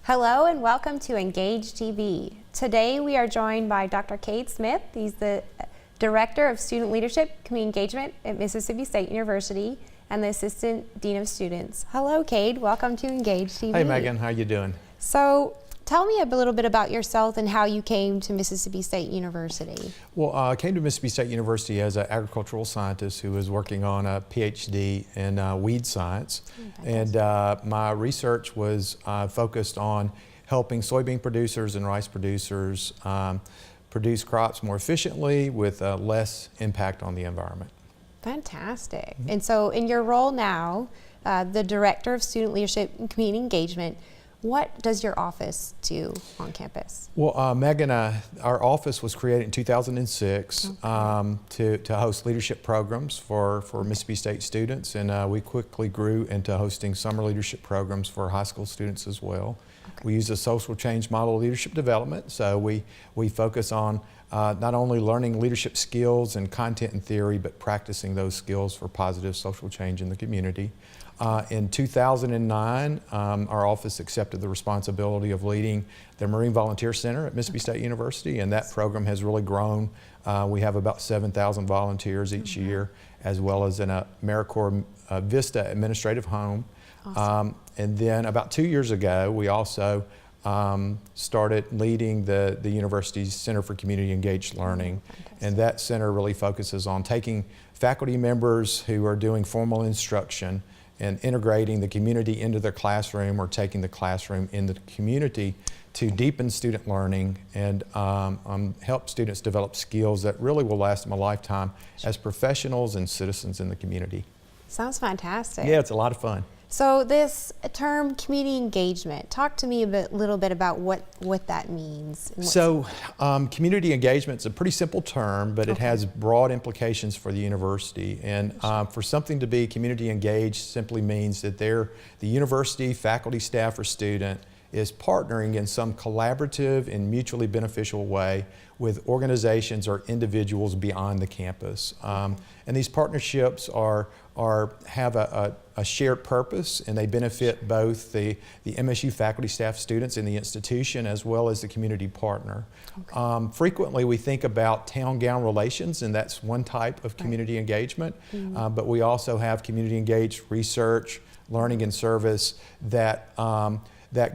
Hello and welcome to Engage TV. Today we are joined by Dr. Cade Smith. He's the Director of Student Leadership Community Engagement at Mississippi State University and the Assistant Dean of Students. Hello Cade, welcome to Engage TV. Hey Megan, how you doing? So tell me a little bit about yourself and how you came to Mississippi State University. Well, I came to Mississippi State University as an agricultural scientist who was working on a PhD in weed science. And my research was focused on helping soybean producers and rice producers produce crops more efficiently with less impact on the environment. Fantastic. And so in your role now, the Director of Student Leadership and Community Engagement, what does your office do on campus? Well, Meggan, our office was created in 2006 to host leadership programs for Mississippi State students, and we quickly grew into hosting summer leadership programs for high school students as well. We use a social change model of leadership development, so we focus on not only learning leadership skills and content and theory, but practicing those skills for positive social change in the community. In 2009, our office accepted the responsibility of leading the Marine Volunteer Center at Mississippi State University, and that program has really grown. We have about 7,000 volunteers each year, as well as in a AmeriCorps Vista administrative home. Awesome. And then about 2 years ago, we also started leading the university's Center for Community Engaged Learning. And that center really focuses on taking faculty members who are doing formal instruction and integrating the community into their classroom or taking the classroom in the community to deepen student learning and help students develop skills that really will last them a lifetime as professionals and citizens in the community. Sounds fantastic. Yeah, it's a lot of fun. So this term community engagement, talk to me a little bit about what that means. So community engagement is a pretty simple term, but it has broad implications for the university. And for something to be community engaged simply means that the university, faculty, staff, or student is partnering in some collaborative and mutually beneficial way with organizations or individuals beyond the campus. And these partnerships have a shared purpose, and they benefit both the MSU faculty, staff, students in the institution as well as the community partner. Frequently we think about town-gown relations, and that's one type of community engagement, but we also have community engaged research, learning and service that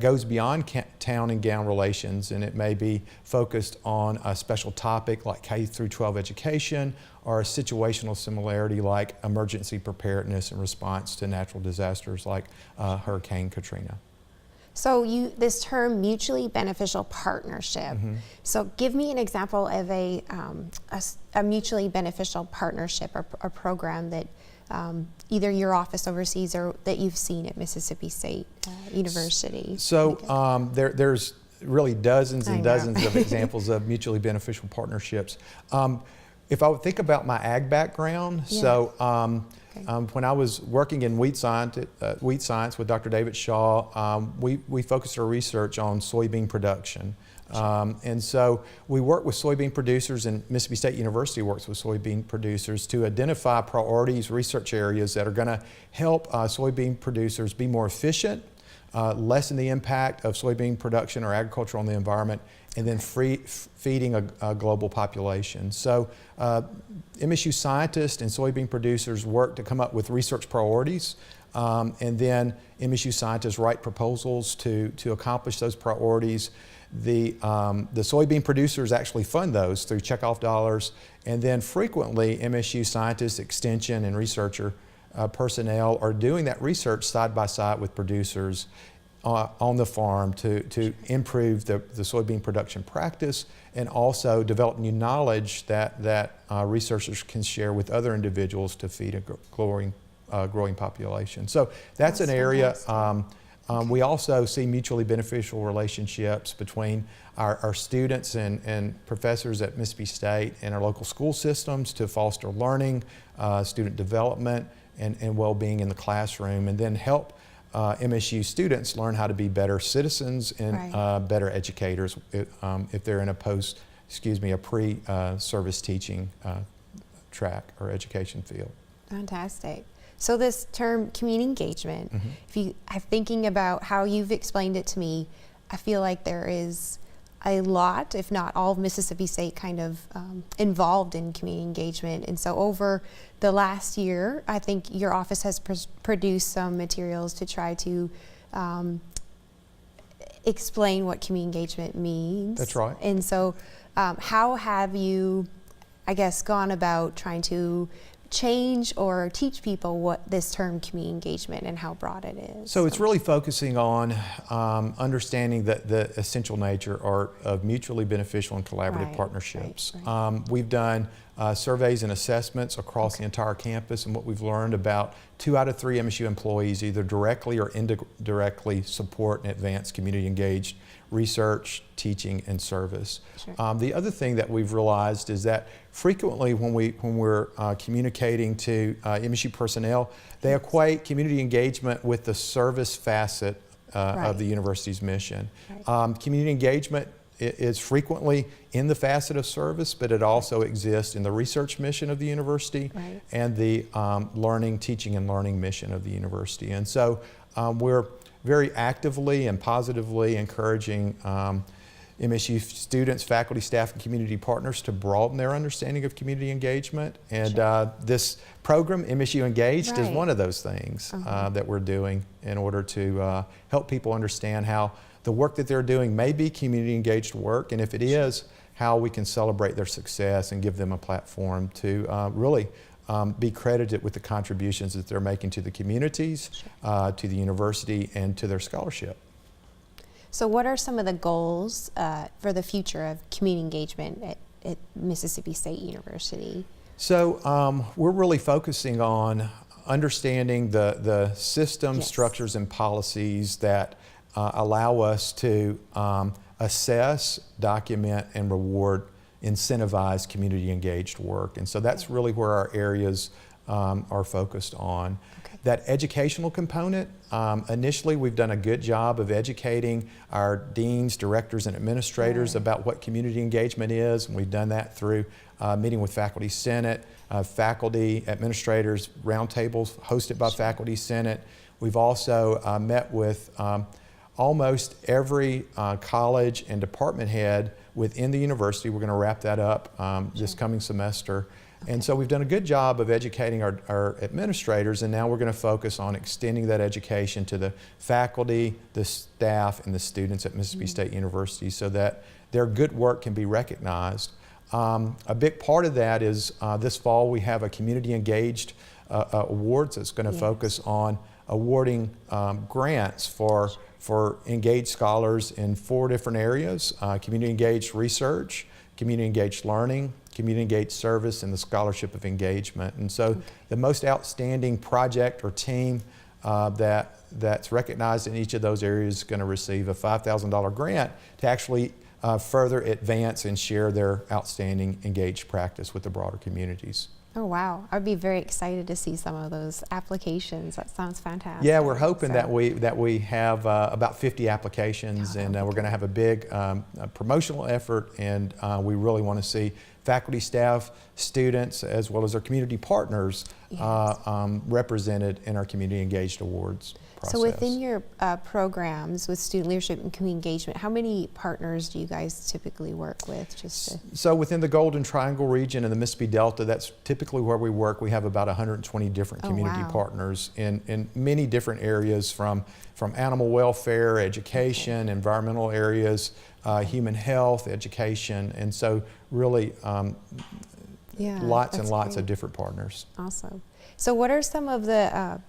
goes beyond town and gown relations, and it may be focused on a special topic like K through 12 education or a situational similarity like emergency preparedness in response to natural disasters like Hurricane Katrina. So this term mutually beneficial partnership. So give me an example of a mutually beneficial partnership or a program that either your office oversees or that you've seen at Mississippi State University. So there's really dozens and dozens of examples of mutually beneficial partnerships. If I would think about my ag background, when I was working in wheat science with Dr. David Shaw, we focused our research on soybean production. And so we work with soybean producers, and Mississippi State University works with soybean producers to identify priorities, research areas that are going to help soybean producers be more efficient, lessen the impact of soybean production or agriculture on the environment, and then feeding a global population. So MSU scientists and soybean producers work to come up with research priorities, and then MSU scientists write proposals to accomplish those priorities. The soybean producers actually fund those through checkoff dollars, and then frequently MSU scientists, extension, and researcher personnel are doing that research side by side with producers on the farm to improve the soybean production practice and also develop new knowledge that researchers can share with other individuals to feed a growing population. So that's an area. We also see mutually beneficial relationships between our students and professors at Mississippi State and our local school systems to foster learning, student development, and well-being in the classroom, and then help MSU students learn how to be better citizens and better educators if they're in a pre-service teaching track or education field. Fantastic. So this term community engagement, if you are thinking about how you've explained it to me, I feel like there is a lot, if not all of Mississippi State kind of involved in community engagement. And so over the last year, I think your office has produced some materials to try to explain what community engagement means. That's right. And so how have you, I guess, gone about trying to change or teach people what this term community engagement and how broad it is? So it's really focusing on understanding the essential nature of mutually beneficial and collaborative partnerships. Right. We've done surveys and assessments across the entire campus, and what we've learned about 2 out of 3 MSU employees either directly or indirectly support and advance community engaged research, teaching, and service. Sure. The other thing that we've realized is that frequently when we're communicating to MSU personnel, they equate community engagement with the service facet of the university's mission. Right. Community engagement is frequently in the facet of service, but it also exists in the research mission of the university and the teaching and learning mission of the university. And so we're very actively and positively encouraging MSU students, faculty, staff, and community partners to broaden their understanding of community engagement. And this program, MSU Engaged, is one of those things that we're doing in order to help people understand how the work that they're doing may be community engaged work, and if it is, how we can celebrate their success and give them a platform to really be credited with the contributions that they're making to the communities, to the university, and to their scholarship. So what are some of the goals for the future of community engagement at Mississippi State University? So we're really focusing on understanding the systems, structures, and policies that allow us to assess, document, and reward incentivize community engaged work. And so that's really where our areas are focused on. That educational component, initially we've done a good job of educating our deans, directors, and administrators about what community engagement is, and we've done that through meeting with Faculty Senate, faculty, administrators, roundtables hosted by Faculty Senate. We've also met with almost every college and department head within the university. We're going to wrap that up this coming semester. And so we've done a good job of educating our administrators, and now we're going to focus on extending that education to the faculty, the staff, and the students at Mississippi State University so that their good work can be recognized. A big part of that is this fall we have a community engaged awards that's going to focus on awarding grants for engaged scholars in 4 different areas: community engaged research, community engaged learning, community engaged service, and the scholarship of engagement. And so the most outstanding project or team that's recognized in each of those areas is going to receive a $5,000 grant to actually further advance and share their outstanding engaged practice with the broader communities. Oh wow, I'd be very excited to see some of those applications. That sounds fantastic. Yeah, we're hoping that we have about 50 applications, and we're going to have a big promotional effort, and we really want to see faculty, staff, students, as well as our community partners represented in our Community Engaged Awards process. So within your programs with student leadership and community engagement, how many partners do you guys typically work with? So within the Golden Triangle region and the Mississippi Delta, that's typically where we work. We have about 120 different community partners in many different areas, from animal welfare, education, environmental areas, human health, education, and so really lots and lots of different partners. Awesome. So what are some of the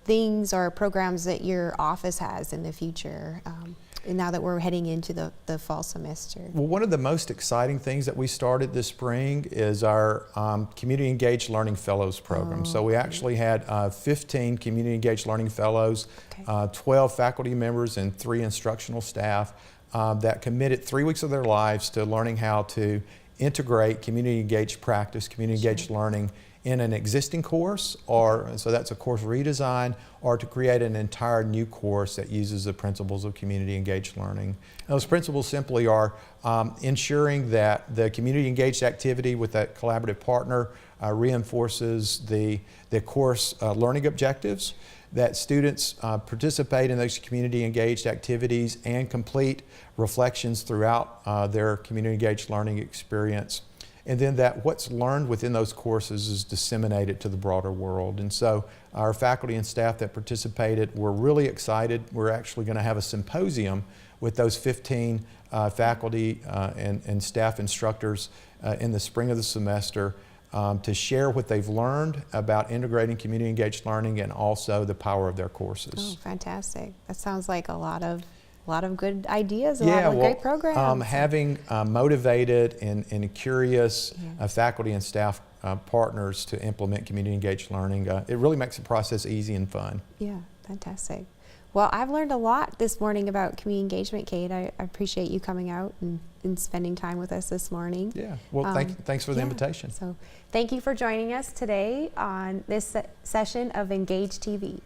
things or programs that your office has in the future now that we're heading into the fall semester? Well, one of the most exciting things that we started this spring is our Community Engaged Learning Fellows program. So we actually had 15 Community Engaged Learning Fellows, 12 faculty members, and 3 instructional staff that committed 3 weeks of their lives to learning how to integrate community engaged practice, community engaged learning in an existing course, or so that's a course redesign, or to create an entire new course that uses the principles of community engaged learning. And those principles simply are ensuring that the community engaged activity with that collaborative partner reinforces the course learning objectives. that students participate in those community engaged activities and complete reflections throughout their community engaged learning experience. And then that what's learned within those courses is disseminated to the broader world. And so our faculty and staff that participated were really excited. We're actually going to have a symposium with those 15 faculty and staff instructors in the spring of the semester to share what they've learned about integrating community engaged learning and also the power of their courses. Oh, fantastic. That sounds like a lot of good ideas, a lot of great programs. Having motivated and curious faculty and staff partners to implement community engaged learning, it really makes the process easy and fun. Yeah, fantastic. Well, I've learned a lot this morning about community engagement, Cade. I appreciate you coming out and spending time with us this morning. Yeah, well, thanks for the invitation. So thank you for joining us today on this session of Engage TV.